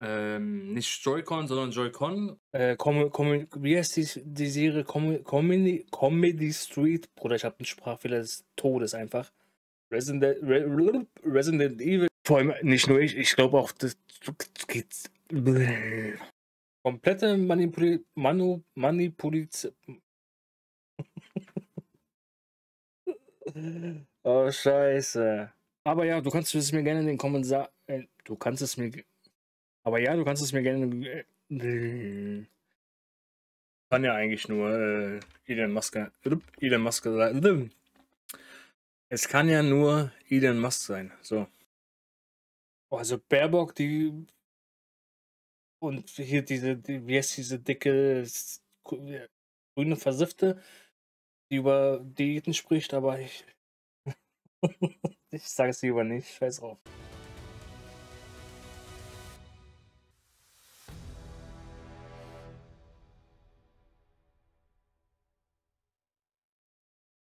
Nicht Joy-Con, sondern Joy-Con. Wie heißt die Serie? Comedy Street. Bruder, ich habe einen Sprachfehler des Todes einfach. Resident Evil. Vor allem nicht nur ich glaube auch, das geht. Komplette Manipulation. Oh, scheiße. Aber ja, du kannst es mir gerne in den Kommentaren. Du kannst es mir. Aber ja, du kannst es mir gerne. Kann ja eigentlich nur Elon Musk. Elon Musk sein. Es kann ja nur Elon Musk sein. So. Also Baerbock, die. Und hier wie heißt diese dicke, grüne Versiffte, die über Diäten spricht, aber ich. Ich sage es lieber nicht. Scheiß drauf.